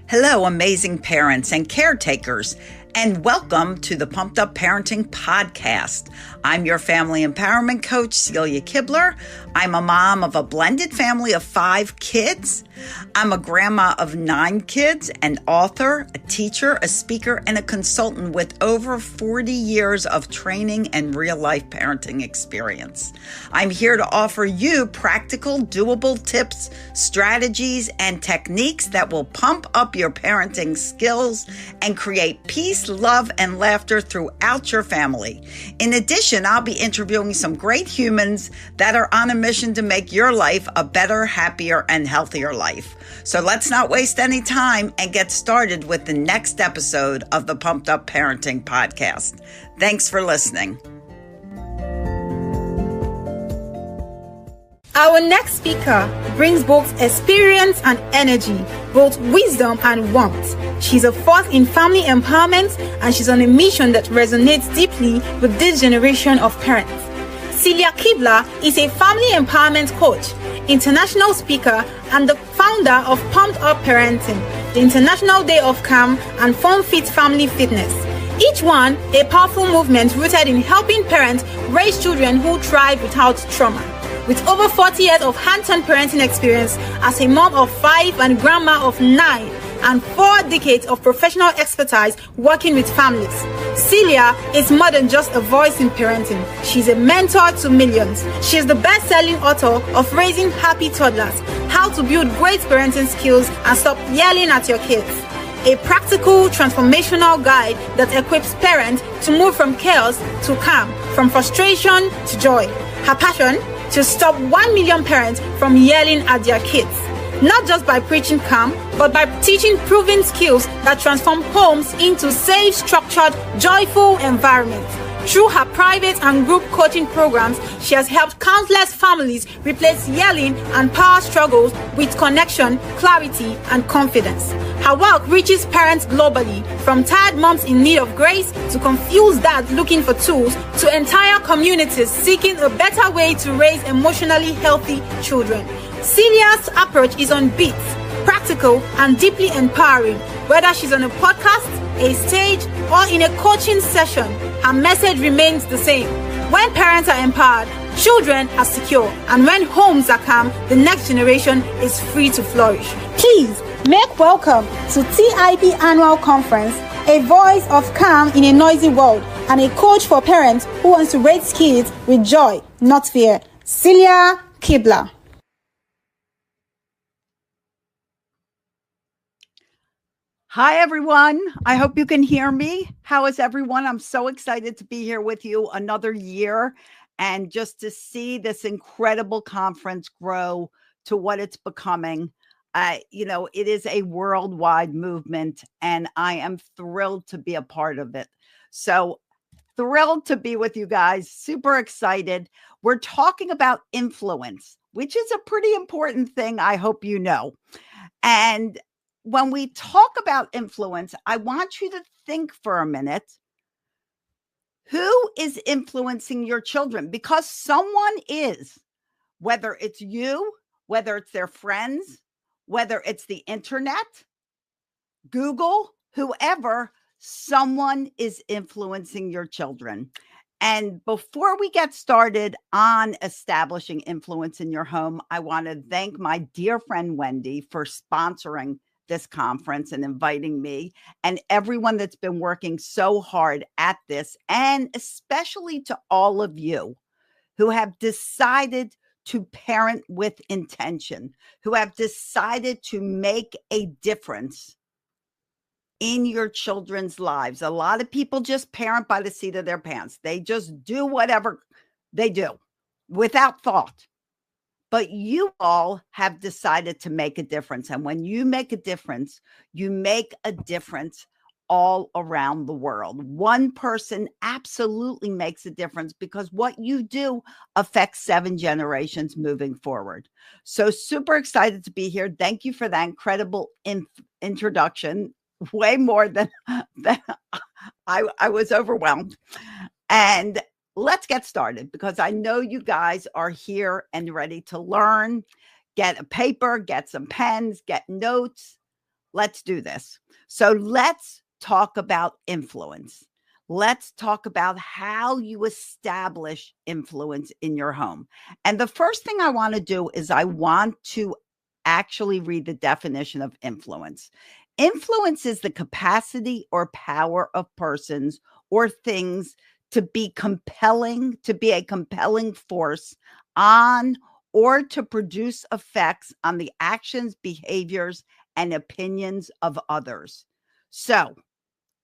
Hello, amazing parents and caretakers, and welcome to the Pumped Up Parenting Podcast. I'm your family empowerment coach, Celia Kibler. I'm a mom of a blended family of 5 kids. I'm a grandma of 9 kids, an author, a teacher, a speaker, and a consultant with over 40 years of training and real-life parenting experience. I'm here to offer you practical, doable tips, strategies, and techniques that will pump up your parenting skills and create peace, love, and laughter throughout your family. In addition, I'll be interviewing some great humans that are on a mission to make your life a better, happier, and healthier life. So let's not waste any time and get started with the next episode of the Pumped Up Parenting Podcast. Thanks for listening. Our next speaker brings both experience and energy, both wisdom and warmth. She's a force in family empowerment, and she's on a mission that resonates deeply with this generation of parents. Celia Kibler is a family empowerment coach, international speaker, and the founder of Pumped Up Parenting, the International Day of Calm and Fun Fit Family Fitness. Each one a powerful movement rooted in helping parents raise children who thrive without trauma. With over 40 years of hands-on parenting experience as a mom of 5 and grandma of 9, and 4 decades of professional expertise working with families, Celia is more than just a voice in parenting. She's a mentor to millions. She is the best-selling author of Raising Happy Toddlers, How to Build Great Parenting Skills and Stop Yelling at Your Kids, a practical, transformational guide that equips parents to move from chaos to calm, from frustration to joy. Her passion? To stop 1 million parents from yelling at their kids. Not just by preaching calm, but by teaching proven skills that transform homes into safe, structured, joyful environments. Through her private and group coaching programs, she has helped countless families replace yelling and power struggles with connection, clarity, and confidence. Her work reaches parents globally, from tired moms in need of grace to confused dads looking for tools to entire communities seeking a better way to raise emotionally healthy children. Celia's approach is on beat, practical, and deeply empowering. Whether she's on a podcast, a stage, or in a coaching session, her message remains the same. When parents are empowered, children are secure, and when homes are calm, the next generation is free to flourish. Please make welcome to TIP Annual Conference, a voice of calm in a noisy world, and a coach for parents who wants to raise kids with joy, not fear. Celia Kibler. Hi, everyone. I hope you can hear me. How is everyone? I'm so excited to be here with you another year and just to see this incredible conference grow to what it's becoming. It is a worldwide movement, and I am thrilled to be a part of it. So thrilled to be with you guys. Super excited. We're talking about influence, which is a pretty important thing, I hope you know. And when we talk about influence, I want you to think for a minute, who is influencing your children? Because someone is, whether it's you, whether it's their friends, whether it's the internet, Google, whoever, someone is influencing your children. And before we get started on establishing influence in your home, I want to thank my dear friend Wendy for sponsoring this conference and inviting me and everyone that's been working so hard at this, and especially to all of you who have decided to parent with intention, who have decided to make a difference in your children's lives. A lot of people just parent by the seat of their pants. They just do whatever they do without thought. But you all have decided to make a difference. And when you make a difference, you make a difference all around the world. One person absolutely makes a difference because what you do affects 7 generations moving forward. So super excited to be here. Thank you for that incredible introduction. Way more than I was overwhelmed. And let's get started, because I know you guys are here and ready to learn. Get a paper, get some pens, get notes. Let's do this. So let's talk about influence. Let's talk about how you establish influence in your home. And the first thing I want to do is I want to actually read the definition of influence. Influence is the capacity or power of persons or things to be compelling, to be a compelling force on or to produce effects on the actions, behaviors, and opinions of others. So,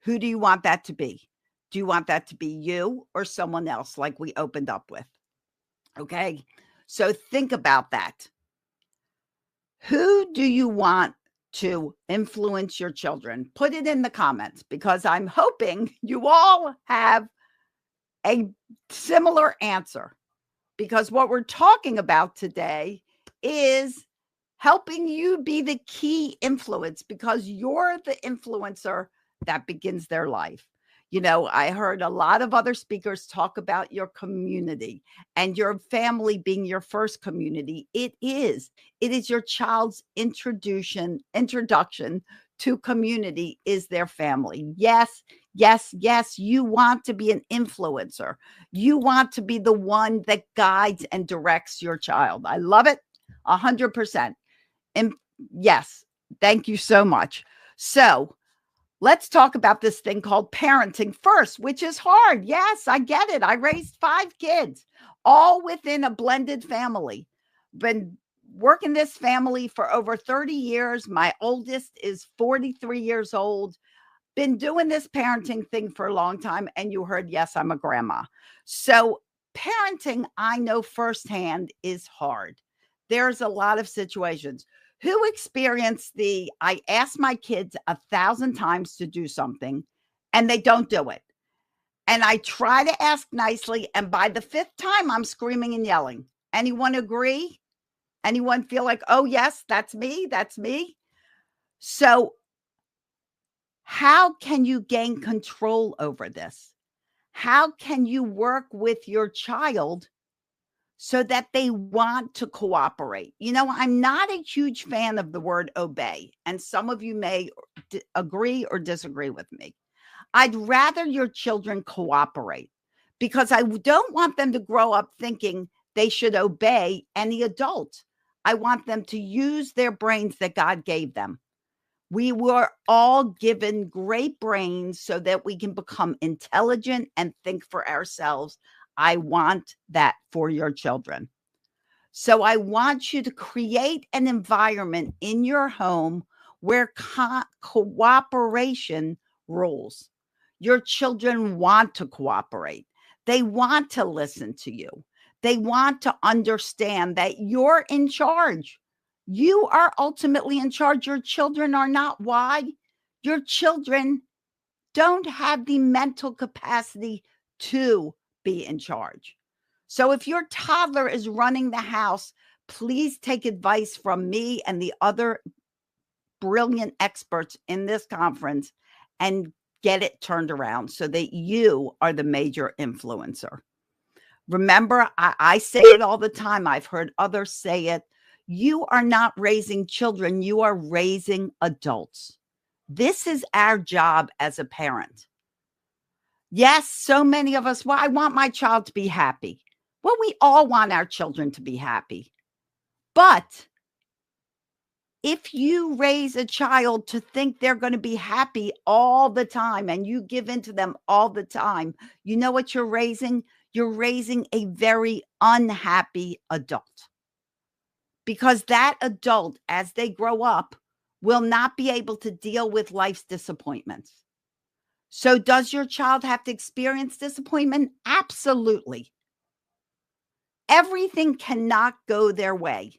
who do you want that to be? Do you want that to be you or someone else, like we opened up with? Okay. So, think about that. Who do you want to influence your children? Put it in the comments because I'm hoping you all have a similar answer. Because what we're talking about today is helping you be the key influence because you're the influencer that begins their life. You know, I heard a lot of other speakers talk about your community and your family being your first community. It is. It is your child's introduction to community is their family. Yes, yes, yes, you want to be an influencer. You want to be the one that guides and directs your child. I love it 100%. And yes, thank you so much. So let's talk about this thing called parenting first, which is hard. Yes, I get it. I raised 5 kids, all within a blended family. Been working this family for over 30 years. My oldest is 43 years old. Been doing this parenting thing for a long time. And you heard, yes, I'm a grandma. So parenting, I know firsthand, is hard. There's a lot of situations. Who experienced I ask my kids 1,000 times to do something and they don't do it. And I try to ask nicely. And by the 5th time, I'm screaming and yelling. Anyone agree? Anyone feel like, oh, yes, that's me? That's me. So how can you gain control over this? How can you work with your child so that they want to cooperate? You know, I'm not a huge fan of the word obey, and some of you may agree or disagree with me. I'd rather your children cooperate because I don't want them to grow up thinking they should obey any adult. I want them to use their brains that God gave them. We were all given great brains so that we can become intelligent and think for ourselves. I want that for your children. So I want you to create an environment in your home where cooperation rules. Your children want to cooperate. They want to listen to you. They want to understand that you're in charge. You are ultimately in charge. Your children are not. Why? Your children don't have the mental capacity to be in charge. So if your toddler is running the house, please take advice from me and the other brilliant experts in this conference and get it turned around so that you are the major influencer. Remember, I say it all the time. I've heard others say it. You are not raising children, you are raising adults. This is our job as a parent. Yes, so many of us, well, I want my child to be happy. Well, we all want our children to be happy. But if you raise a child to think they're going to be happy all the time and you give in to them all the time, you know what you're raising? You're raising a very unhappy adult. Because that adult, as they grow up, will not be able to deal with life's disappointments. So does your child have to experience disappointment? Absolutely. Everything cannot go their way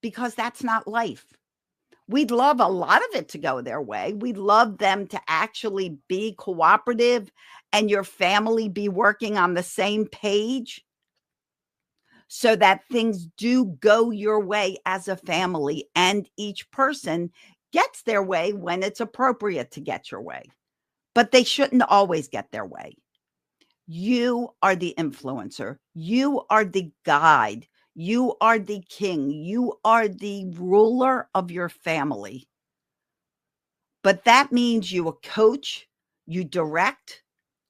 because that's not life. We'd love a lot of it to go their way. We'd love them to actually be cooperative and your family be working on the same page so that things do go your way as a family and each person gets their way when it's appropriate to get your way. But they shouldn't always get their way. You are the influencer. You are the guide. You are the king. You are the ruler of your family. But that means you coach, you direct,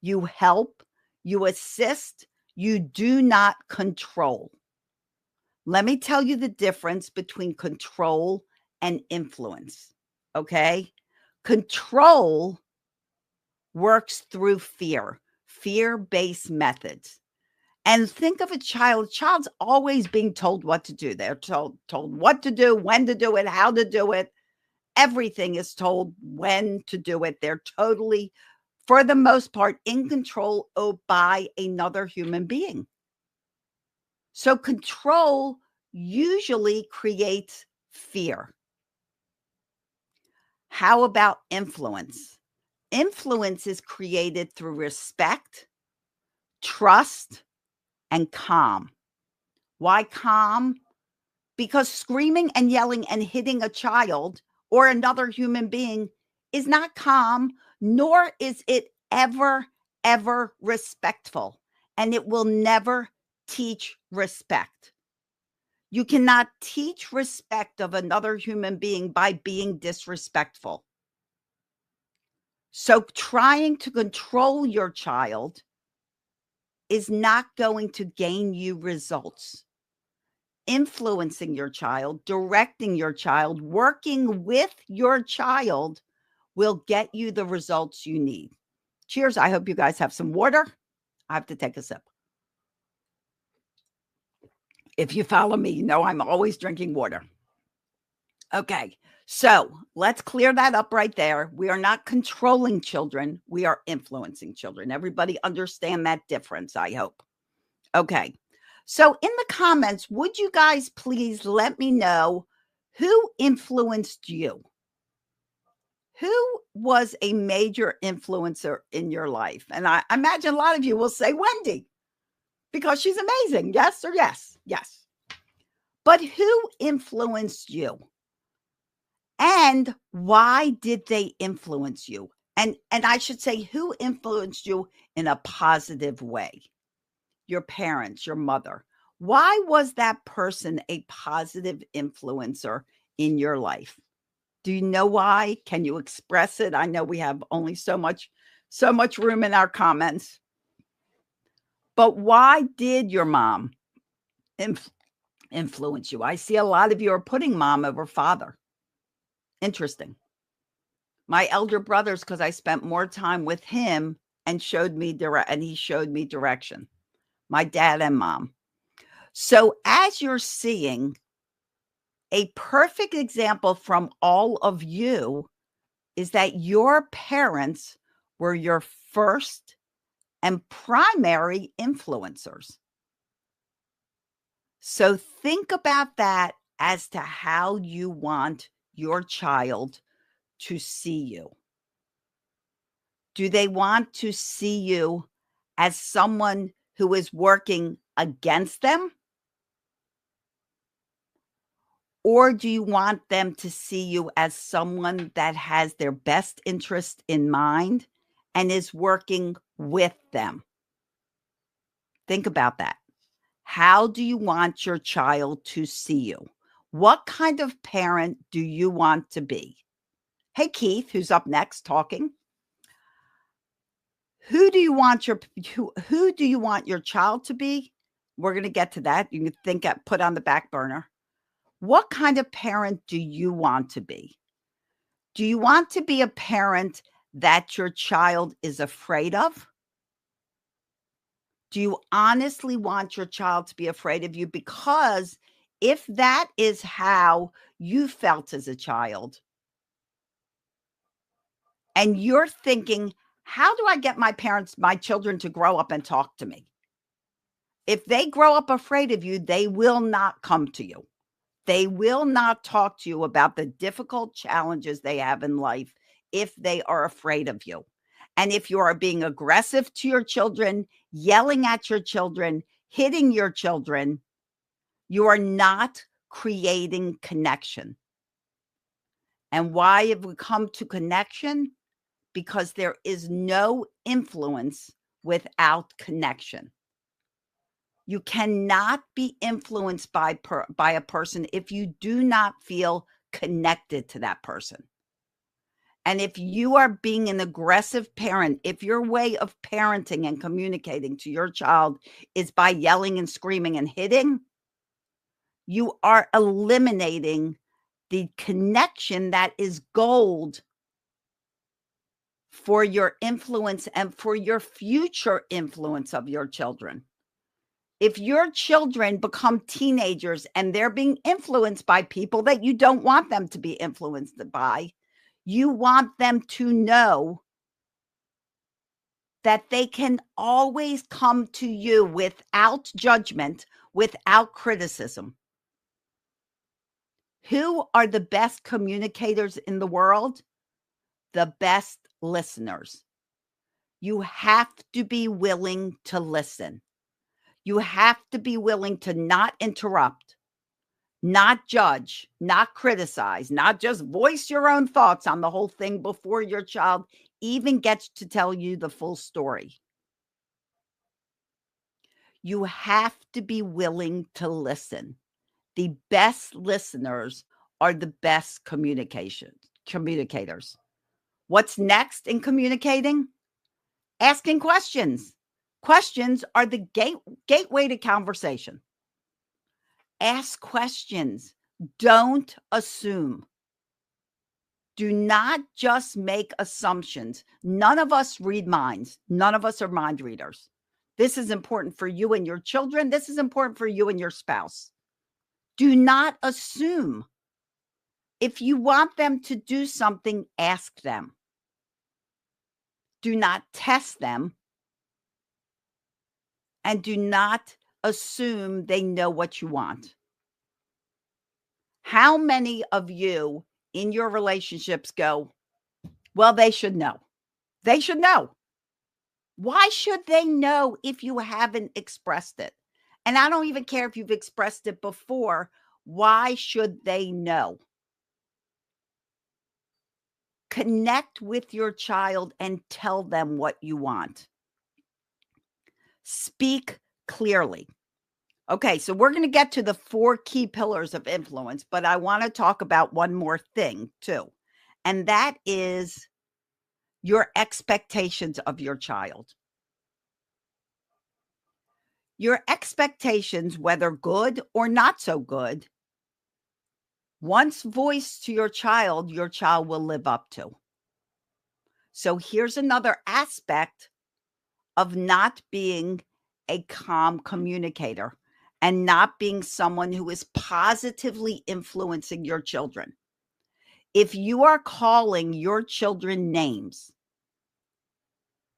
you help, you assist, you do not control. Let me tell you the difference between control and influence, okay? Control works through fear, fear-based methods. And think of a child's always being told what to do. They're told what to do, when to do it, how to do it. Everything is told when to do it. They're totally, for the most part, in control by another human being. So control usually creates fear. How about influence? Influence is created through respect, trust, and calm. Why calm? Because screaming and yelling and hitting a child or another human being is not calm, nor is it ever respectful. And it will never teach respect. You cannot teach respect of another human being by being disrespectful. So trying to control your child is not going to gain you results. Influencing your child, directing your child, working with your child will get you the results you need. Cheers. I hope you guys have some water. I have to take a sip. If you follow me, you know I'm always drinking water. Okay, so let's clear that up right there. We are not controlling children. We are influencing children. Everybody understand that difference, I hope. Okay, so in the comments, would you guys please let me know who influenced you? Who was a major influencer in your life? And I imagine a lot of you will say Wendy because she's amazing. Yes or yes? Yes. But who influenced you? And why did they influence you? And I should say, who influenced you in a positive way? Your parents, your mother. Why was that person a positive influencer in your life? Do you know why? Can you express it? I know we have only so much room in our comments. But why did your mom influence you? I see a lot of you are putting mom over father. Interesting. My elder brothers, because I spent more time with him and he showed me direction. My dad and mom. So as you're seeing, a perfect example from all of you is that your parents were your first and primary influencers. So think about that as to how you want your child to see you. Do they want to see you as someone who is working against them? Or do you want them to see you as someone that has their best interest in mind and is working with them? Think about that. How do you want your child to see you? What kind of parent do you want to be? Hey, Keith, who's up next talking. Who do you want your child to be? We're going to get to that. You can put on the back burner. What kind of parent do you want to be? Do you want to be a parent that your child is afraid of? Do you honestly want your child to be afraid of you? Because if that is how you felt as a child, and you're thinking, how do I get my children to grow up and talk to me? If they grow up afraid of you, they will not come to you. They will not talk to you about the difficult challenges they have in life if they are afraid of you. And if you are being aggressive to your children, yelling at your children, hitting your children, you are not creating connection. And why have we come to connection? Because there is no influence without connection. You cannot be influenced by a person if you do not feel connected to that person. And if you are being an aggressive parent, if your way of parenting and communicating to your child is by yelling and screaming and hitting, you are eliminating the connection that is gold for your influence and for your future influence of your children. If your children become teenagers and they're being influenced by people that you don't want them to be influenced by, you want them to know that they can always come to you without judgment, without criticism. Who are the best communicators in the world? The best listeners. You have to be willing to listen. You have to be willing to not interrupt, not judge, not criticize, not just voice your own thoughts on the whole thing before your child even gets to tell you the full story. You have to be willing to listen. The best listeners are the best communicators. What's next in communicating? Asking questions. Questions are the gateway to conversation. Ask questions. Don't assume. Do not just make assumptions. None of us read minds. None of us are mind readers. This is important for you and your children. This is important for you and your spouse. Do not assume. If you want them to do something, ask them. Do not test them. And do not assume they know what you want. How many of you in your relationships go, well, they should know? They should know. Why should they know if you haven't expressed it? And I don't even care if you've expressed it before. Why should they know? Connect with your child and tell them what you want. Speak clearly. Okay, so we're going to get to the 4 key pillars of influence, but I want to talk about one more thing too. And that is your expectations of your child. Your expectations, whether good or not so good, once voiced to your child will live up to. So here's another aspect of not being a calm communicator and not being someone who is positively influencing your children. If you are calling your children names,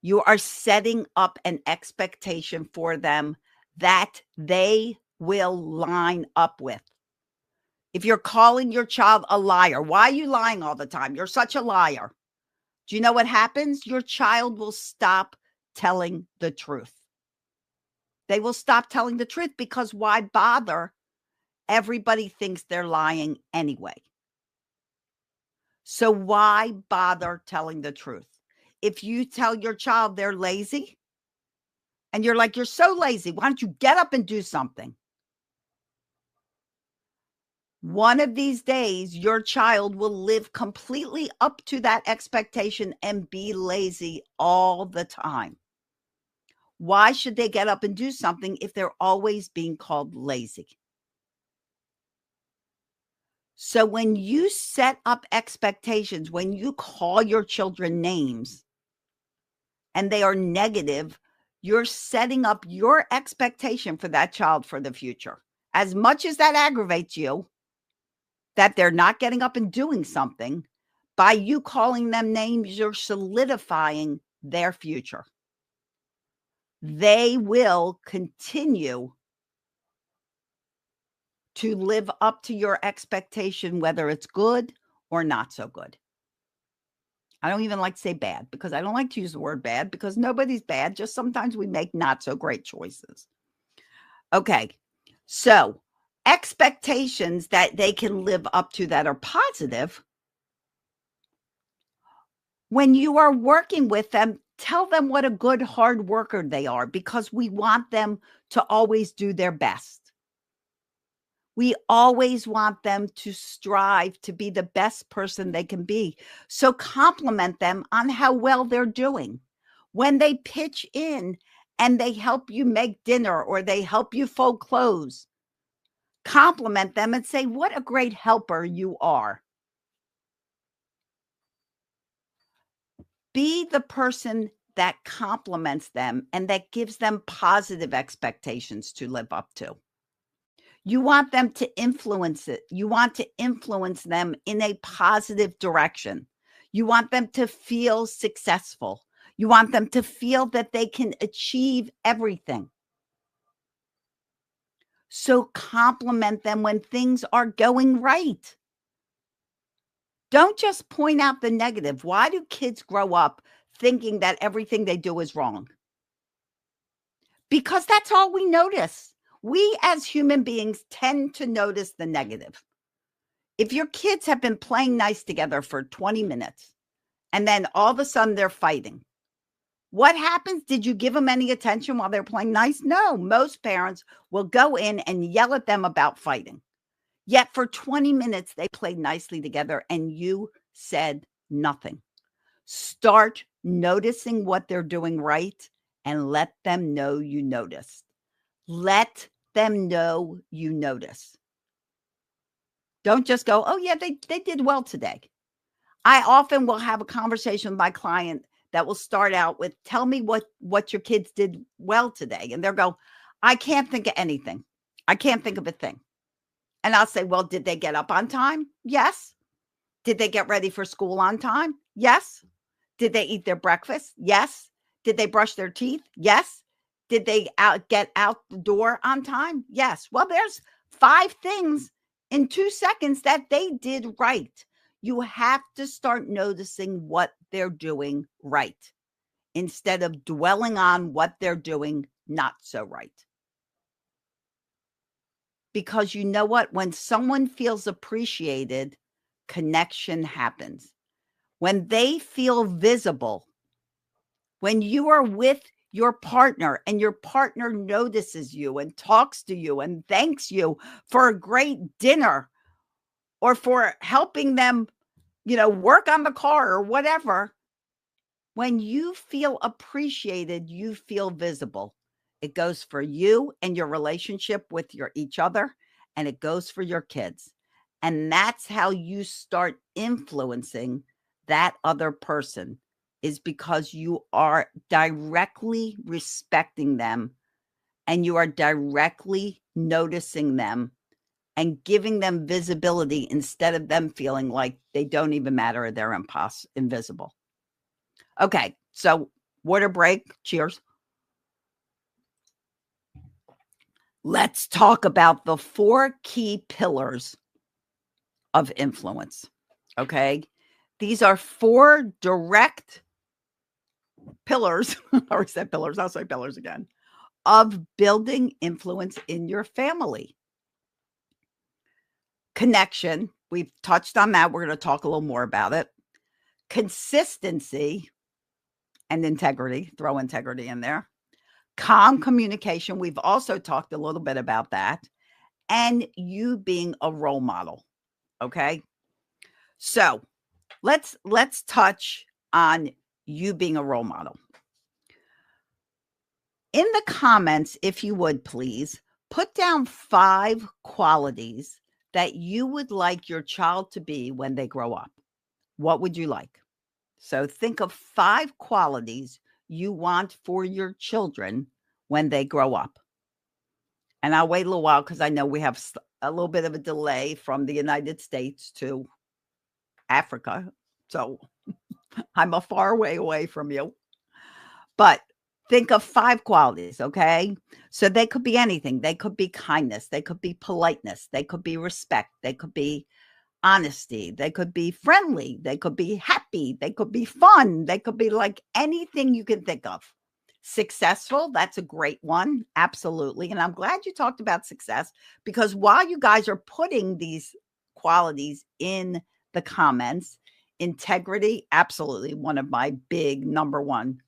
you are setting up an expectation for them that they will line up with. If you're calling your child a liar, why are you lying all the time? You're such a liar. Do you know what happens? Your child will stop telling the truth. They will stop telling the truth because why bother? Everybody thinks they're lying anyway. So why bother telling the truth? If you tell your child they're lazy and you're like, you're so lazy, why don't you get up and do something? One of these days, your child will live completely up to that expectation and be lazy all the time. Why should they get up and do something if they're always being called lazy? So when you set up expectations, when you call your children names and they are negative, you're setting up your expectation for that child for the future. As much as that aggravates you, that they're not getting up and doing something, by you calling them names, you're solidifying their future. They will continue to live up to your expectation, whether it's good or not so good. I don't even like to say bad because I don't like to use the word bad because nobody's bad. Just sometimes we make not so great choices. Okay. So expectations that they can live up to that are positive. When you are working with them, tell them what a good hard worker they are because we want them to always do their best. We always want them to strive to be the best person they can be. So compliment them on how well they're doing. When they pitch in and they help you make dinner or they help you fold clothes, compliment them and say, "What a great helper you are." Be the person that compliments them and that gives them positive expectations to live up to. You want them to influence it. You want to influence them in a positive direction. You want them to feel successful. You want them to feel that they can achieve everything. So compliment them when things are going right. Don't just point out the negative. Why do kids grow up thinking that everything they do is wrong? Because that's all we notice. We as human beings tend to notice the negative. If your kids have been playing nice together for 20 minutes and then all of a sudden they're fighting, what happens? Did you give them any attention while they're playing nice? No, most parents will go in and yell at them about fighting. Yet for 20 minutes, they played nicely together and you said nothing. Start noticing what they're doing right and let them know you noticed. Let them know you notice. Don't just go, "Oh, yeah, they did well today." I often will have a conversation with my client that will start out with, "Tell me what your kids did well today." And they'll go, "I can't think of anything. I can't think of a thing." And I'll say, "Well, did they get up on time?" "Yes." "Did they get ready for school on time?" "Yes." "Did they eat their breakfast?" "Yes." "Did they brush their teeth?" "Yes." "Did they get out the door on time?" "Yes." Well, there's 5 things in 2 seconds that they did right. You have to start noticing what they're doing right instead of dwelling on what they're doing not so right. Because you know what? When someone feels appreciated, connection happens. When they feel visible, when you are with your partner and your partner notices you and talks to you and thanks you for a great dinner or for helping them, work on the car or whatever, when you feel appreciated, you feel visible. It goes for you and your relationship with each other, and it goes for your kids. And that's how you start influencing that other person, is because you are directly respecting them and you are directly noticing them and giving them visibility instead of them feeling like they don't even matter or they're invisible. Okay, so water break. Cheers. Let's talk about the 4 key pillars of influence. Okay, these are 4 direct pillars, or said pillars, I'll say pillars again, of building influence in your family. Connection, we've touched on that. We're going to talk a little more about it. Consistency and integrity, throw integrity in there. Calm communication, we've also talked a little bit about that. And you being a role model. Okay. So let's touch on you being a role model. In the comments, if you would please, put down 5 qualities that you would like your child to be when they grow up. What would you like? So think of 5 qualities you want for your children when they grow up. And I'll wait a little while because I know we have a little bit of a delay from the United States to Africa. So I'm a far way away from you. But think of 5 qualities, okay? So they could be anything. They could be kindness. They could be politeness. They could be respect. They could be honesty. They could be friendly. They could be happy. They could be fun. They could be like anything you can think of. Successful, that's a great one. Absolutely. And I'm glad you talked about success, because while you guys are putting these qualities in the comments, integrity, absolutely one of my big number 1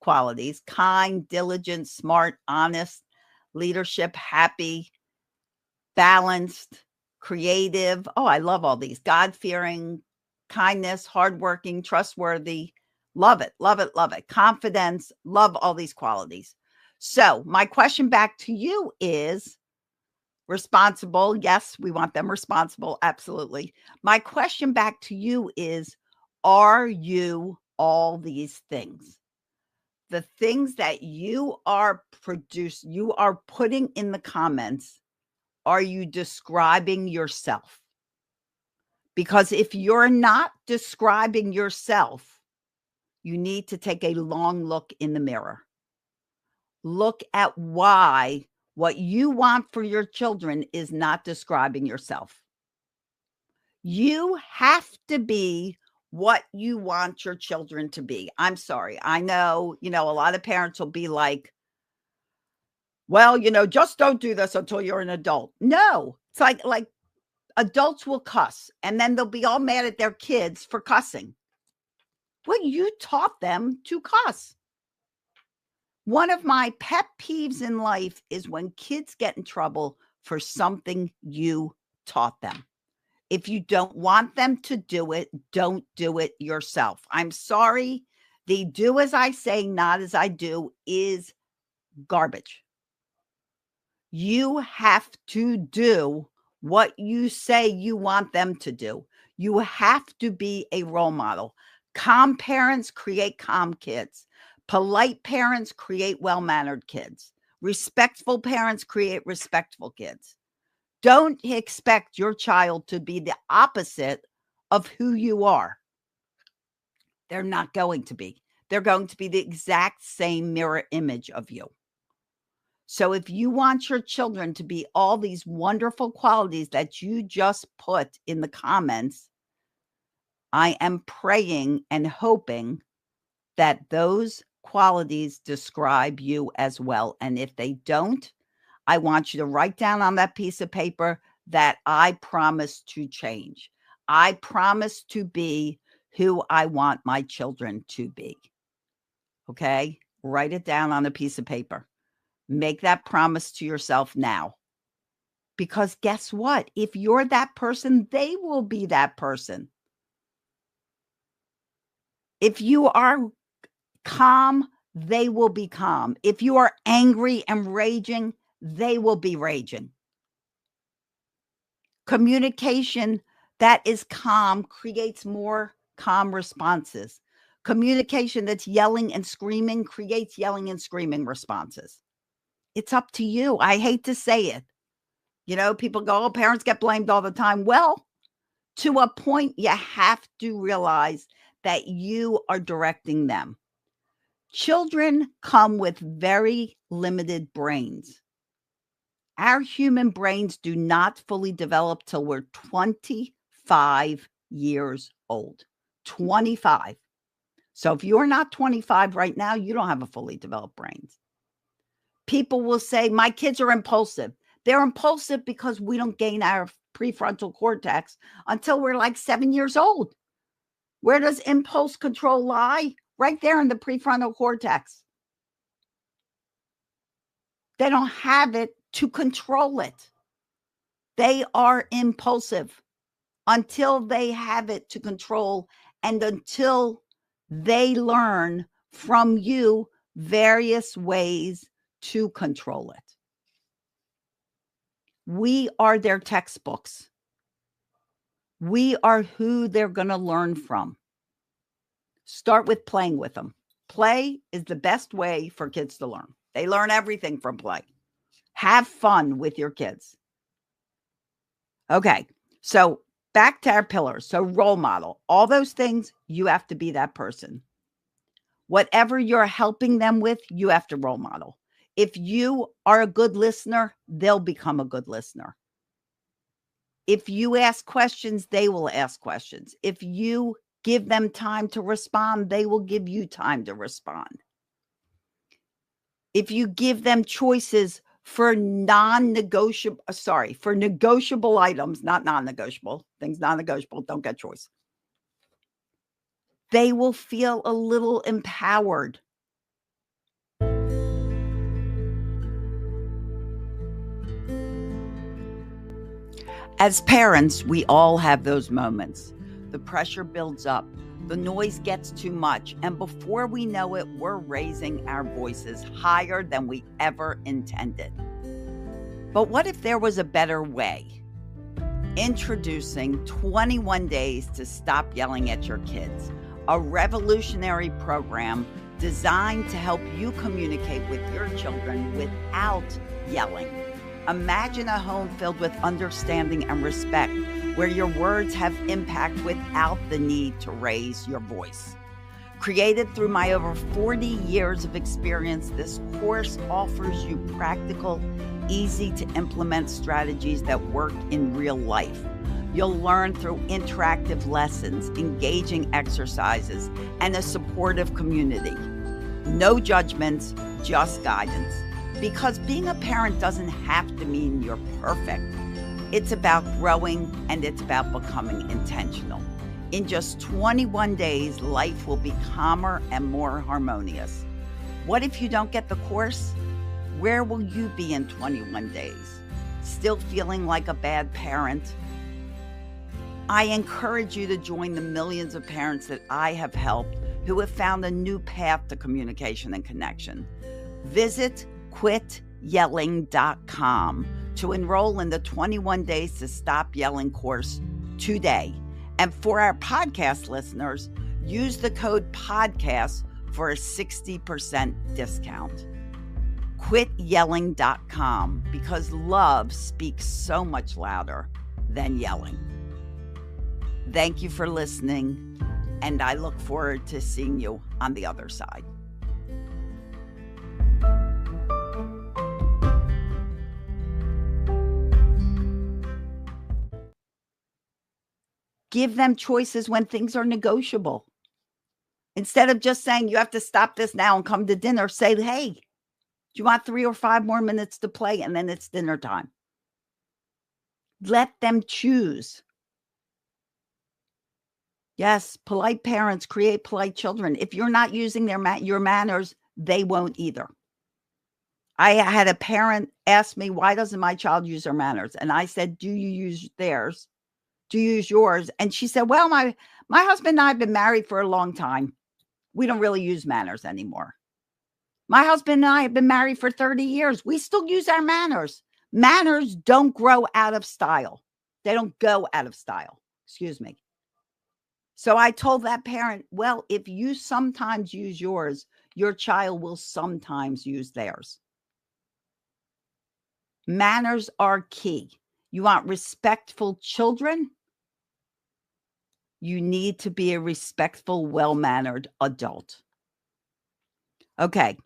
qualities. Kind, diligent, smart, honest, leadership, happy, balanced, creative. Oh, I love all these. God-fearing, kindness, hardworking, trustworthy. Love it, love it, love it. Confidence, love all these qualities. So, my question back to you is responsible. Yes, we want them responsible. Absolutely. My question back to you is, are you all these things? The things that you are putting in the comments, are you describing yourself? Because if you're not describing yourself, you need to take a long look in the mirror. Look at why what you want for your children is not describing yourself. You have to be what you want your children to be. I'm sorry. I know, a lot of parents will be like, well, just don't do this until you're an adult. No, it's like adults will cuss and then they'll be all mad at their kids for cussing. Well, you taught them to cuss. One of my pet peeves in life is when kids get in trouble for something you taught them. If you don't want them to do it, don't do it yourself. I'm sorry. The do as I say, not as I do is garbage. You have to do what you say you want them to do. You have to be a role model. Calm parents create calm kids. Polite parents create well-mannered kids. Respectful parents create respectful kids. Don't expect your child to be the opposite of who you are. They're not going to be. They're going to be the exact same mirror image of you. So if you want your children to be all these wonderful qualities that you just put in the comments, I am praying and hoping that those qualities describe you as well. And if they don't, I want you to write down on that piece of paper that I promise to change. I promise to be who I want my children to be. Okay? Write it down on a piece of paper. Make that promise to yourself now. Because guess what? If you're that person, they will be that person. If you are calm, they will be calm. If you are angry and raging, they will be raging. Communication that is calm creates more calm responses. Communication that's yelling and screaming creates yelling and screaming responses. It's up to you. I hate to say it. People go, oh, parents get blamed all the time. Well, to a point, you have to realize that you are directing them. Children come with very limited brains. Our human brains do not fully develop till we're 25 years old. 25. So if you're not 25 right now, you don't have a fully developed brain. People will say, my kids are impulsive. They're impulsive because we don't gain our prefrontal cortex until we're like 7 years old. Where does impulse control lie? Right there in the prefrontal cortex. They don't have it to control it. They are impulsive until they have it to control and until they learn from you various ways to control it. We are their textbooks. We are who they're going to learn from. Start with playing with them. Play is the best way for kids to learn. They learn everything from play. Have fun with your kids. Okay, so back to our pillars. So role model, all those things, you have to be that person. Whatever you're helping them with, you have to role model. If you are a good listener, they'll become a good listener. If you ask questions, they will ask questions. If you give them time to respond, they will give you time to respond. If you give them choices for negotiable items, not non-negotiable, things non-negotiable, don't get choice. They will feel a little empowered. As parents, we all have those moments. The pressure builds up, the noise gets too much, and before we know it, we're raising our voices higher than we ever intended. But what if there was a better way? Introducing 21 Days to Stop Yelling at Your Kids, a revolutionary program designed to help you communicate with your children without yelling. Imagine a home filled with understanding and respect, where your words have impact without the need to raise your voice. Created through my over 40 years of experience, this course offers you practical, easy to implement strategies that work in real life. You'll learn through interactive lessons, engaging exercises, and a supportive community. No judgments, just guidance. Because being a parent doesn't have to mean you're perfect. It's about growing and it's about becoming intentional. In just 21 days, life will be calmer and more harmonious. What if you don't get the course? Where will you be in 21 days? Still feeling like a bad parent? I encourage you to join the millions of parents that I have helped who have found a new path to communication and connection. Visit quityelling.com to enroll in the 21 Days to Stop Yelling course today. And for our podcast listeners, use the code PODCAST for a 60% discount. Quityelling.com, because love speaks so much louder than yelling. Thank you for listening, and I look forward to seeing you on the other side. Give them choices when things are negotiable. Instead of just saying, you have to stop this now and come to dinner, say, hey, do you want 3 or 5 more minutes to play? And then it's dinner time. Let them choose. Yes, polite parents create polite children. If you're not using your manners, they won't either. I had a parent ask me, why doesn't my child use their manners? And I said, do you use theirs? Do you use yours? And she said, well, my husband and I have been married for a long time. We don't really use manners anymore. My husband and I have been married for 30 years. We still use our manners. Manners don't grow out of style. They don't go out of style. Excuse me. So I told that parent, well, if you sometimes use yours, your child will sometimes use theirs. Manners are key. You want respectful children? You need to be a respectful, well-mannered adult. Okay,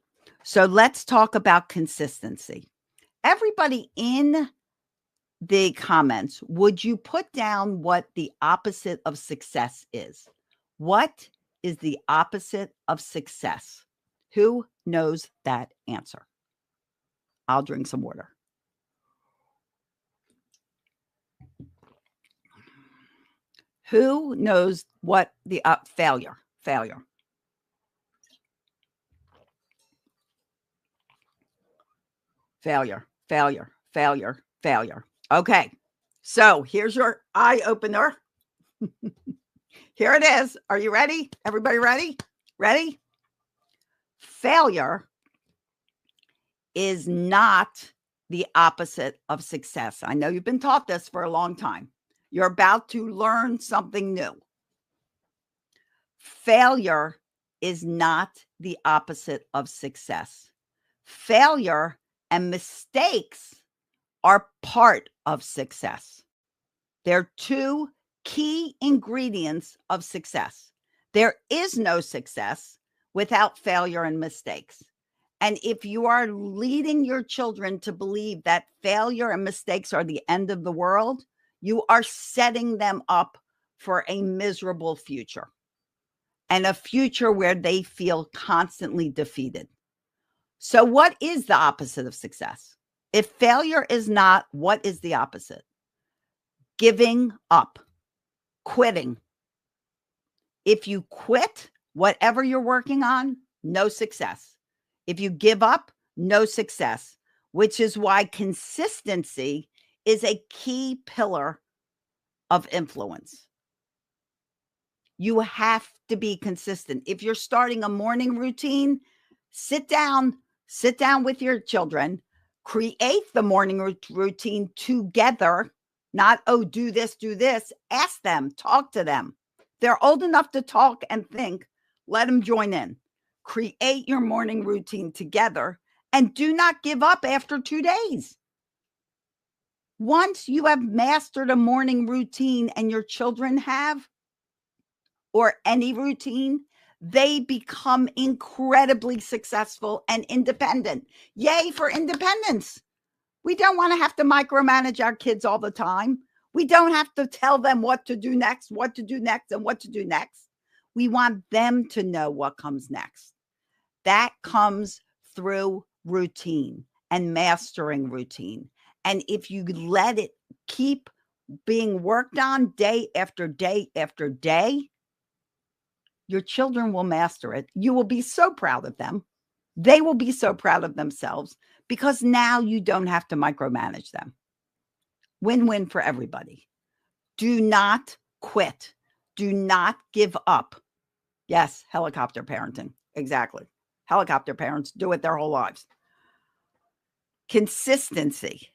so let's talk about consistency. Everybody in the comments, would you put down what the opposite of success is? What is the opposite of success? Who knows that answer? I'll drink some water. Who knows what the failure? Failure. Failure, failure, failure, failure. Okay, so here's your eye opener. Here it is. Are you ready? Everybody ready? Ready? Failure is not the opposite of success. I know you've been taught this for a long time. You're about to learn something new. Failure is not the opposite of success. Failure and mistakes are part of success. They're two key ingredients of success. There is no success without failure and mistakes. And if you are leading your children to believe that failure and mistakes are the end of the world, you are setting them up for a miserable future and a future where they feel constantly defeated. So what is the opposite of success? If failure is not, what is the opposite? Giving up, quitting. If you quit whatever you're working on, no success. If you give up, no success, which is why consistency is a key pillar of influence. You have to be consistent. If you're starting a morning routine, sit down with your children, create the morning routine together, not, oh, do this, ask them, talk to them. They're old enough to talk and think, let them join in. Create your morning routine together and do not give up after 2 days. Once you have mastered a morning routine and your children have, or any routine, they become incredibly successful and independent. Yay for independence. We don't want to have to micromanage our kids all the time. We don't have to tell them what to do next, and what to do next. We want them to know what comes next. That comes through routine and mastering routine. And if you let it keep being worked on day after day after day, your children will master it. You will be so proud of them. They will be so proud of themselves because now you don't have to micromanage them. Win-win for everybody. Do not quit. Do not give up. Yes, helicopter parenting. Exactly. Helicopter parents do it their whole lives. Consistency.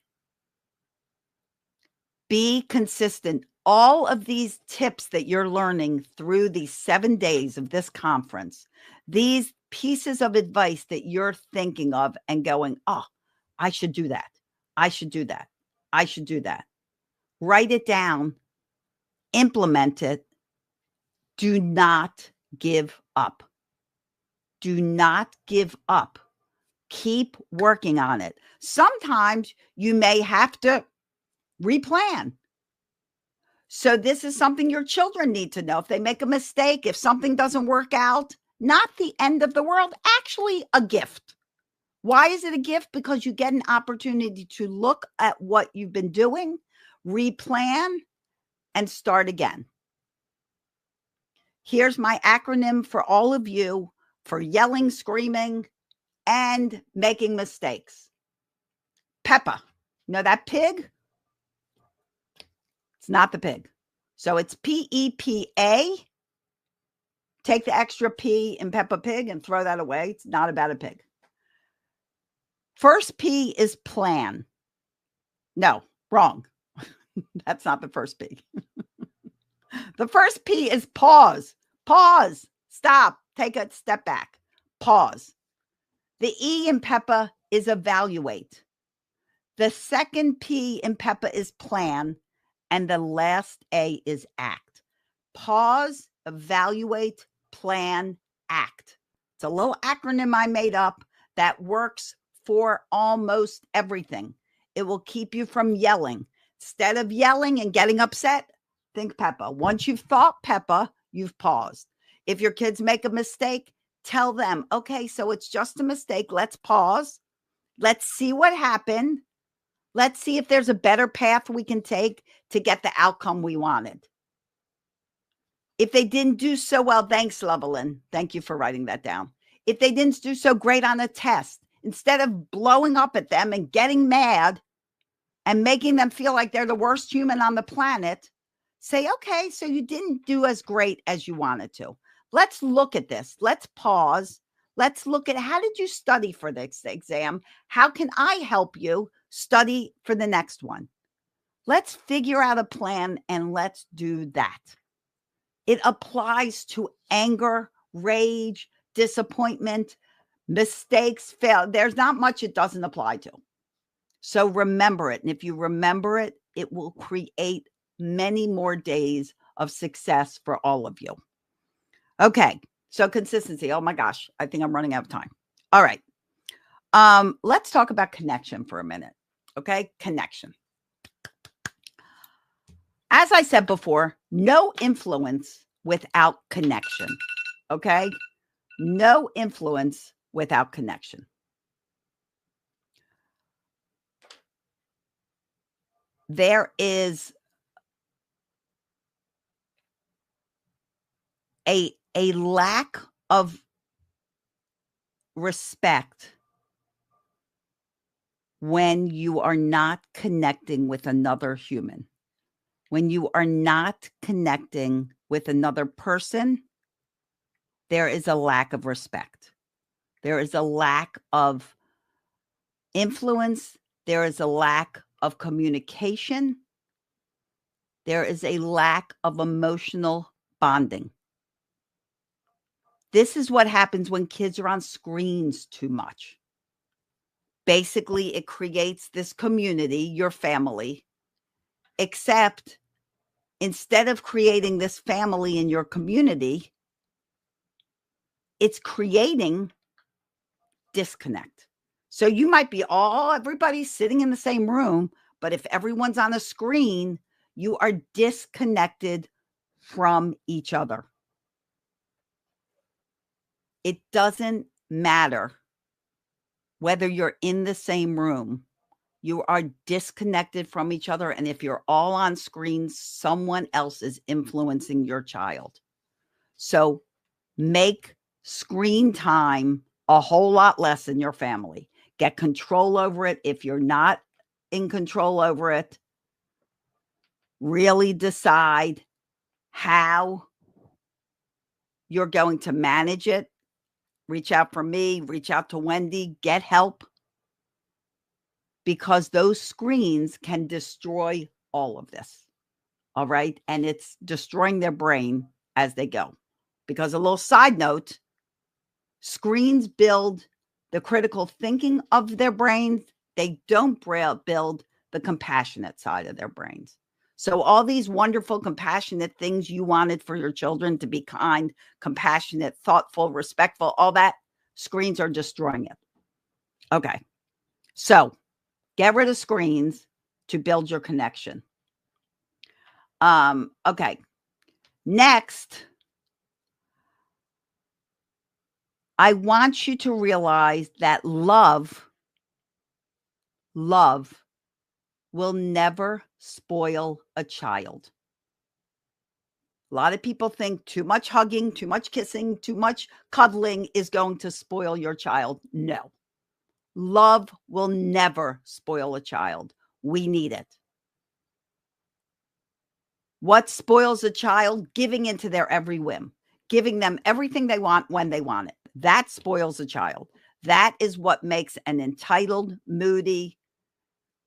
Be consistent. All of these tips that you're learning through these 7 days of this conference, these pieces of advice that you're thinking of and going, oh, I should do that. I should do that. I should do that. Write it down. Implement it. Do not give up. Do not give up. Keep working on it. Sometimes you may have to replan. So this is something your children need to know. If they make a mistake, if something doesn't work out, not the end of the world, actually a gift. Why is it a gift? Because you get an opportunity to look at what you've been doing, replan, and start again. Here's my acronym for all of you for yelling, screaming, and making mistakes. Peppa. You know that pig? It's not the pig. So it's P-E-P-A. Take the extra P in Peppa Pig and throw that away. It's not about a pig. First P is plan. No, wrong. That's not the first P. The first P is pause. Pause. Stop. Take a step back. Pause. The E in Peppa is evaluate. The second P in Peppa is plan. And the last A is act. Pause, evaluate, plan, act. It's a little acronym I made up that works for almost everything. It will keep you from yelling. Instead of yelling and getting upset, think Peppa. Once you've thought Peppa, you've paused. If your kids make a mistake, tell them, okay, so it's just a mistake. Let's pause. Let's see what happened. Let's see if there's a better path we can take to get the outcome we wanted. If they didn't do so well, thanks, Lovelyn. Thank you for writing that down. If they didn't do so great on a test, instead of blowing up at them and getting mad and making them feel like they're the worst human on the planet, say, okay, so you didn't do as great as you wanted to. Let's look at this. Let's pause. Let's look at how did you study for this exam? How can I help you study for the next one? Let's figure out a plan and let's do that. It applies to anger, rage, disappointment, mistakes, fail. There's not much it doesn't apply to. So remember it. And if you remember it, it will create many more days of success for all of you. Okay. So consistency. Oh my gosh. I think I'm running out of time. All right. Let's talk about connection for a minute. Okay. Connection. As I said before, no influence without connection. Okay. No influence without connection. There is a lack of respect when you are not connecting with another human, when you are not connecting with another person, there is a lack of respect. There is a lack of influence. There is a lack of communication. There is a lack of emotional bonding. This is what happens when kids are on screens too much. Basically, it creates this community, your family, except instead of creating this family in your community, it's creating disconnect. So you might be everybody's sitting in the same room, but if everyone's on a screen, you are disconnected from each other. It doesn't matter whether you're in the same room. You are disconnected from each other. And if you're all on screens, someone else is influencing your child. So make screen time a whole lot less in your family. Get control over it. If you're not in control over it, really decide how you're going to manage it. Reach out for me, reach out to Wendy, get help, because those screens can destroy all of this. All right. And it's destroying their brain as they go. Because a little side note, screens build the critical thinking of their brains. They don't build the compassionate side of their brains. So all these wonderful, compassionate things you wanted for your children to be kind, compassionate, thoughtful, respectful, all that, screens are destroying it. Okay. So get rid of screens to build your connection. Okay. Next, I want you to realize that love will never spoil a child. A lot of people think too much hugging, too much kissing, too much cuddling is going to spoil your child. No. Love will never spoil a child. We need it. What spoils a child? Giving into their every whim, giving them everything they want when they want it. That spoils a child. That is what makes an entitled, moody,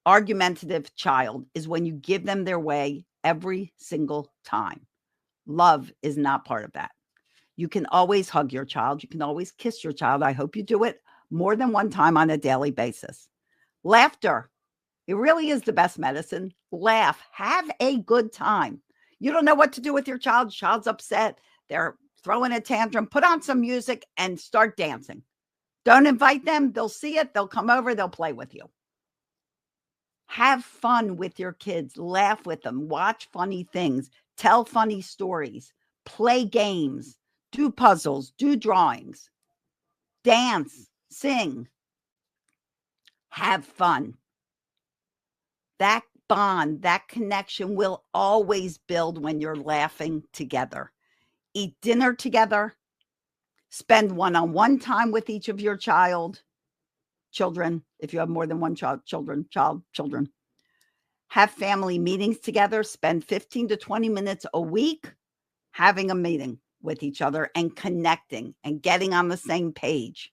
argumentative child, is when you give them their way every single time. Love is not part of that. You can always hug your child. You can always kiss your child. I hope you do it more than one time on a daily basis. Laughter. It really is the best medicine. Laugh. Have a good time. You don't know what to do with your child. Child's upset. They're throwing a tantrum. Put on some music and start dancing. Don't invite them. They'll see it. They'll come over. They'll play with you. Have fun with your kids. Laugh with them. Watch funny things. Tell funny stories. Play games. Do puzzles. Do drawings. Dance. Sing. Have fun. That bond, that connection will always build when you're laughing together. Eat dinner together. Spend one-on-one time with each of your children, if you have more than one children. Have family meetings together. Spend 15 to 20 minutes a week having a meeting with each other and connecting and getting on the same page.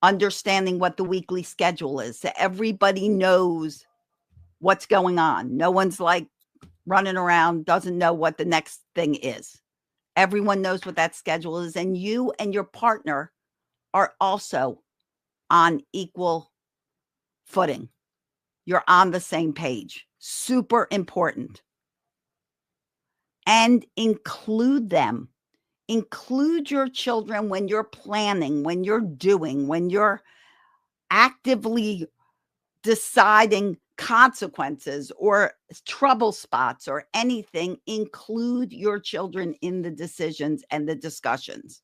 Understanding what the weekly schedule is, so everybody knows what's going on. No one's like running around, doesn't know what the next thing is. Everyone knows what that schedule is. And you and your partner are also on equal footing. You're on the same page. Super important. And include them. Include your children when you're planning, when you're doing, when you're actively deciding consequences or trouble spots or anything. Include your children in the decisions and the discussions.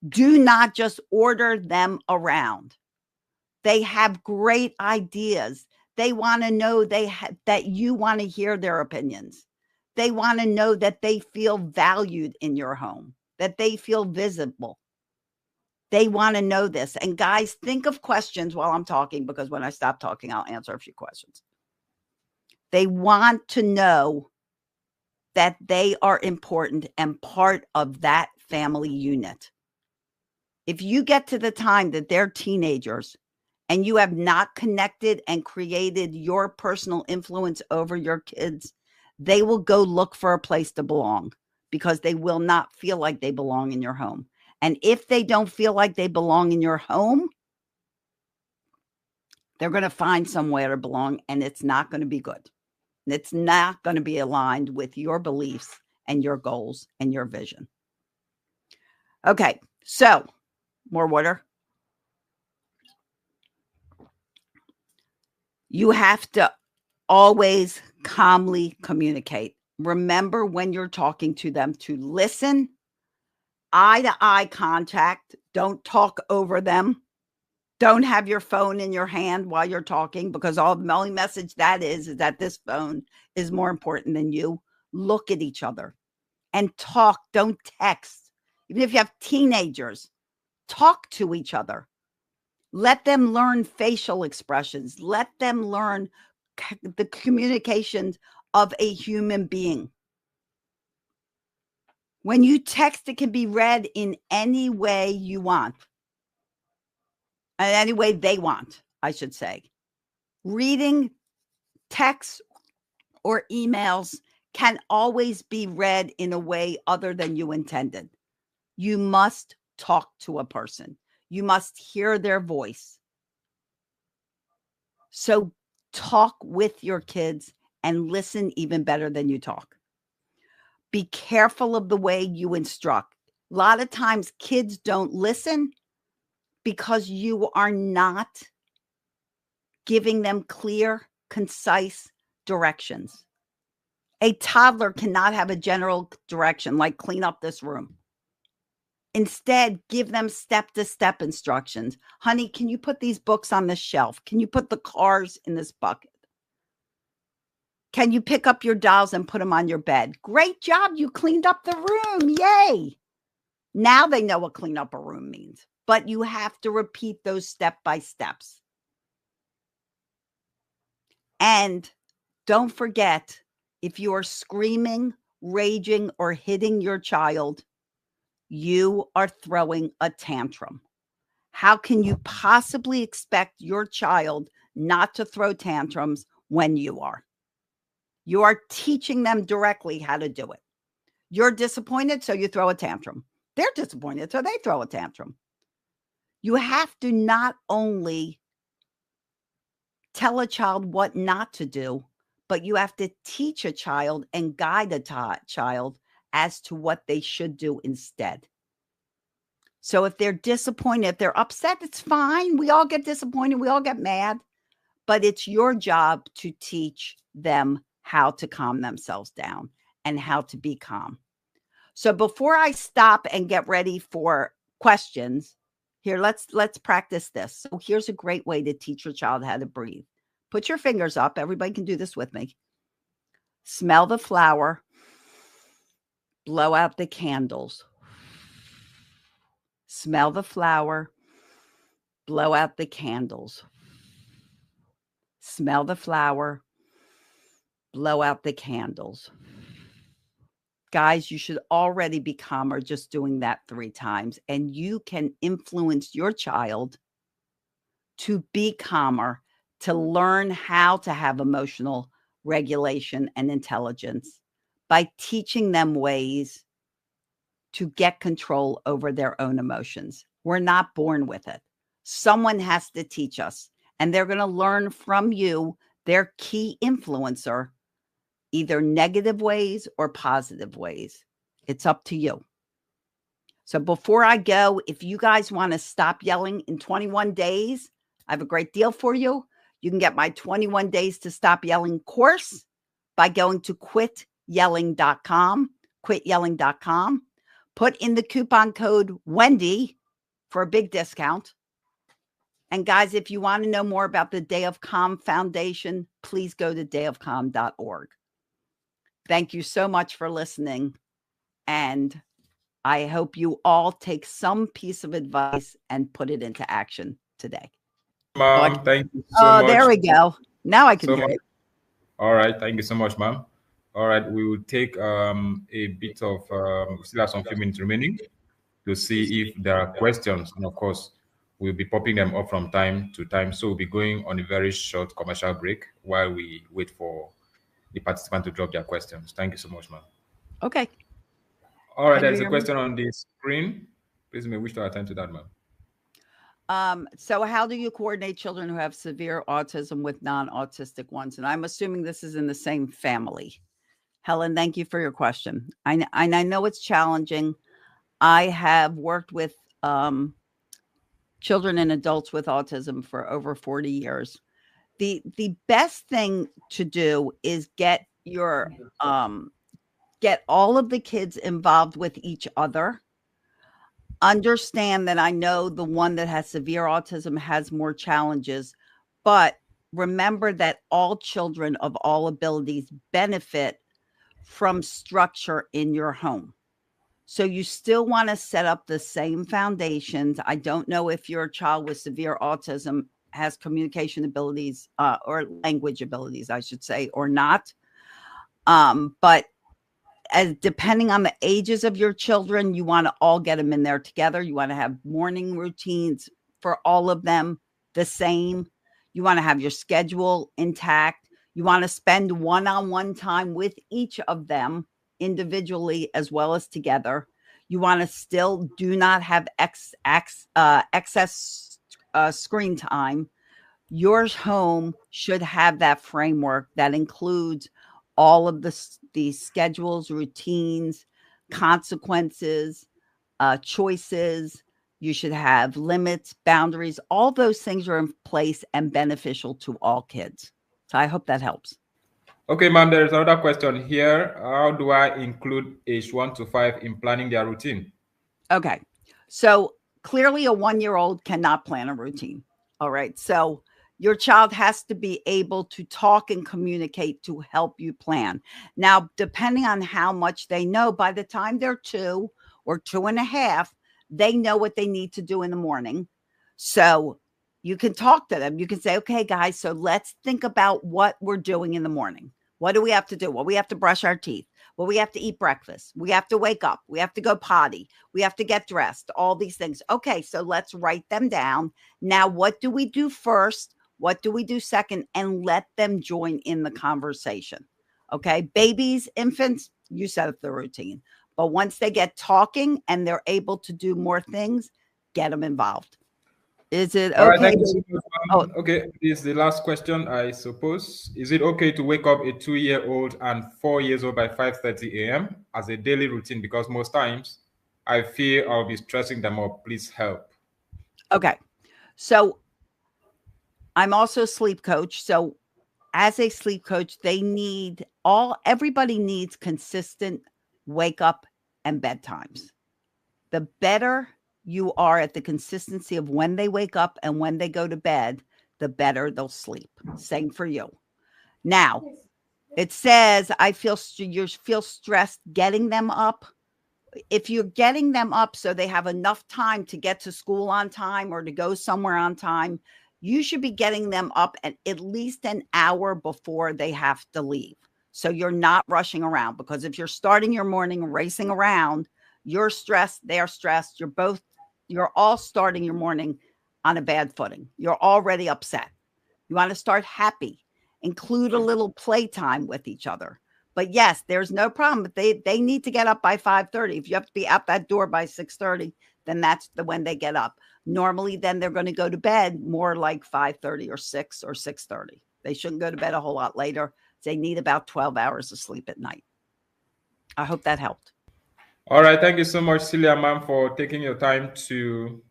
Do not just order them around. They have great ideas. They want to know that you want to hear their opinions. They want to know that they feel valued in your home, that they feel visible. They want to know this. And guys, think of questions while I'm talking, because when I stop talking, I'll answer a few questions. They want to know that they are important and part of that family unit. If you get to the time that they're teenagers and you have not connected and created your personal influence over your kids, they will go look for a place to belong because they will not feel like they belong in your home. And if they don't feel like they belong in your home, they're going to find somewhere to belong, and it's not going to be good. It's not going to be aligned with your beliefs and your goals and your vision. Okay, so more water. You have to always calmly communicate. Remember when you're talking to them to listen, eye to eye contact. Don't talk over them. Don't have your phone in your hand while you're talking, because all the only message that is that this phone is more important than you. Look at each other and talk. Don't text. Even if you have teenagers, talk to each other. Let them learn facial expressions. Let them learn the communications of a human being. When you text, it can be read in any way you want. And any way they want, I should say. Reading texts or emails can always be read in a way other than you intended. You must talk to a person. You must hear their voice. So talk with your kids and listen even better than you talk. Be careful of the way you instruct. A lot of times kids don't listen because you are not giving them clear, concise directions. A toddler cannot have a general direction like clean up this room. Instead, give them step-to-step instructions. Honey, can you put these books on the shelf? Can you put the cars in this bucket? Can you pick up your dolls and put them on your bed? Great job. You cleaned up the room. Yay. Now they know what clean up a room means, but you have to repeat those step-by-steps. And don't forget, if you are screaming, raging, or hitting your child, you are throwing a tantrum. How can you possibly expect your child not to throw tantrums when you are? You are teaching them directly how to do it. You're disappointed, so you throw a tantrum. They're disappointed, so they throw a tantrum. You have to not only tell a child what not to do, but you have to teach a child and guide a child as to what they should do instead. So if they're disappointed, if they're upset, it's fine. We all get disappointed. We all get mad. But it's your job to teach them how to calm themselves down and how to be calm. So before I stop and get ready for questions, here, let's practice this. So here's a great way to teach your child how to breathe. Put your fingers up. Everybody can do this with me. Smell the flower. Blow out the candles. Smell the flower. Blow out the candles. Smell the flower. Blow out the candles. Guys, you should already be calmer just doing that 3 times, and you can influence your child to be calmer, to learn how to have emotional regulation and intelligence by teaching them ways to get control over their own emotions. We're not born with it. Someone has to teach us, and they're going to learn from you, their key influencer, either negative ways or positive ways. It's up to you. So before I go, if you guys want to stop yelling in 21 days, I have a great deal for you. You can get my 21 Days to Stop Yelling course by going to quityelling.com, quityelling.com. Put in the coupon code Wendy for a big discount. And guys, if you want to know more about the Day of Calm Foundation, please go to dayofcalm.org. Thank you so much for listening. And I hope you all take some piece of advice and put it into action today. Mom, thank you so much. Oh, there we go. Now I can hear you. All right, thank you so much, ma'am. All right, we will take a bit of, we still have some few minutes remaining to see if there are questions. And of course, we'll be popping them up from time to time. So we'll be going on a very short commercial break while we wait for the participant to drop their questions. Thank you so much, ma'am. Okay. All right, Can you there's a hear me? question on the screen. Please may wish to attend to that, ma'am. So how do you coordinate children who have severe autism with non-autistic ones? And I'm assuming this is in the same family. Helen, thank you for your question. I know it's challenging. I have worked with children and adults with autism for over 40 years. The best thing to do is get all of the kids involved with each other. Understand that I know the one that has severe autism has more challenges, but remember that all children of all abilities benefit from structure in your home. So you still want to set up the same foundations. I don't know if your child with severe autism has communication abilities or language abilities, I should say, or not. But as depending on the ages of your children, you want to all get them in there together. You want to have morning routines for all of them the same. You want to have your schedule intact. You want to spend one-on-one time with each of them individually as well as together. You want to still do not have excess screen time. Your home should have that framework that includes all of the schedules, routines, consequences, choices. You should have limits, boundaries. All those things are in place and beneficial to all kids. So I hope that helps. Okay, ma'am, there is another question here. How do I include age 1 to 5 in planning their routine? Okay. So clearly, a 1 year old cannot plan a routine. All right. So your child has to be able to talk and communicate to help you plan. Now, depending on how much they know, by the time they're 2 or 2.5, they know what they need to do in the morning. So you can talk to them. You can say, okay, guys, so let's think about what we're doing in the morning. What do we have to do? Well, we have to brush our teeth. Well, we have to eat breakfast. We have to wake up. We have to go potty. We have to get dressed, all these things. Okay, so let's write them down. Now, what do we do first? What do we do second? And let them join in the conversation. Okay, babies, infants, you set up the routine. But once they get talking and they're able to do more things, get them involved. Is it All right, okay? thank you so much, Oh, ma'am. Okay, this is the last question, I suppose. Is it okay to wake up a 2-year-old and 4 years old by 5:30 a.m. as a daily routine? Because most times I fear I'll be stressing them up. Please help. okay. So I'm also a sleep coach. So as a sleep coach, everybody needs consistent wake up and bedtimes. The better you are at the consistency of when they wake up and when they go to bed, the better they'll sleep. Same for you. Now, it says you feel stressed getting them up. If you're getting them up so they have enough time to get to school on time or to go somewhere on time, you should be getting them up at least an hour before they have to leave. So you're not rushing around, because if you're starting your morning racing around, you're stressed, they're stressed, you're all starting your morning on a bad footing. You're already upset. You want to start happy. Include a little playtime with each other. But yes, there's no problem. But they need to get up by 5:30. If you have to be out that door by 6:30, then that's when they get up. Normally, then they're going to go to bed more like 5:30 or 6 or 6:30. They shouldn't go to bed a whole lot later. They need about 12 hours of sleep at night. I hope that helped. All right, thank you so much, Celia, ma'am, for taking your time to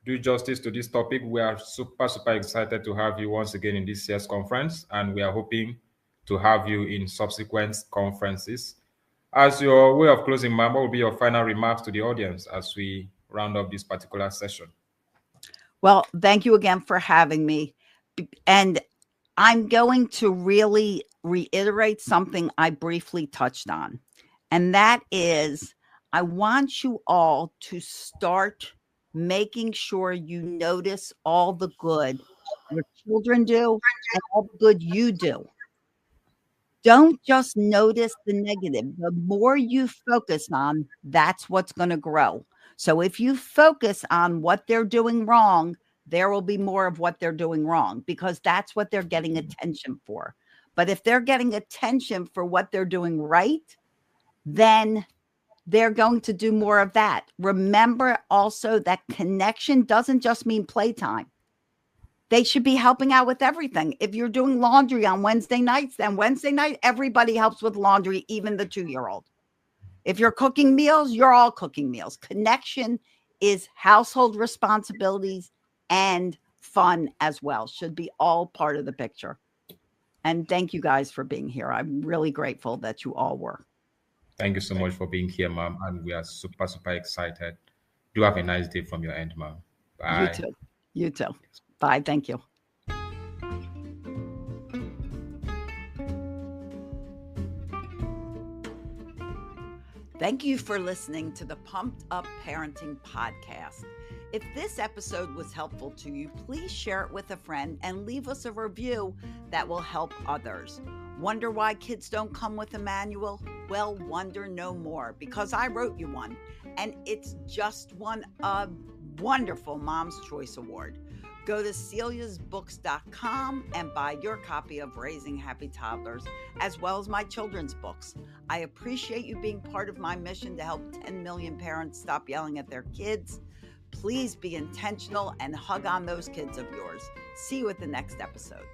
do justice to this topic. We are super, super excited to have you once again in this year's conference, and we are hoping to have you in subsequent conferences. As your way of closing, ma'am, what will be your final remarks to the audience as we round up this particular session? Well, thank you again for having me. And I'm going to really reiterate something I briefly touched on. And that is, I want you all to start making sure you notice all the good your children do and all the good you do. Don't just notice the negative. The more you focus on, that's what's going to grow. So if you focus on what they're doing wrong, there will be more of what they're doing wrong because that's what they're getting attention for. But if they're getting attention for what they're doing right, then they're going to do more of that. Remember also that connection doesn't just mean playtime. They should be helping out with everything. If you're doing laundry on Wednesday nights, then Wednesday night, everybody helps with laundry, even the 2-year-old. If you're cooking meals, you're all cooking meals. Connection is household responsibilities and fun as well. Should be all part of the picture. And thank you guys for being here. I'm really grateful that you all were. Thank you so much for being here, ma'am. And we are super, super excited. Do have a nice day from your end, ma'am. Bye. You too. You too. Bye. Thank you. Thank you for listening to the Pumped Up Parenting Podcast. If this episode was helpful to you, please share it with a friend and leave us a review that will help others. Wonder why kids don't come with a manual? Well, wonder no more, because I wrote you one, and it's just won a wonderful Mom's Choice Award. Go to celiasbooks.com and buy your copy of Raising Happy Toddlers, as well as my children's books. I appreciate you being part of my mission to help 10 million parents stop yelling at their kids. Please be intentional and hug on those kids of yours. See you at the next episode.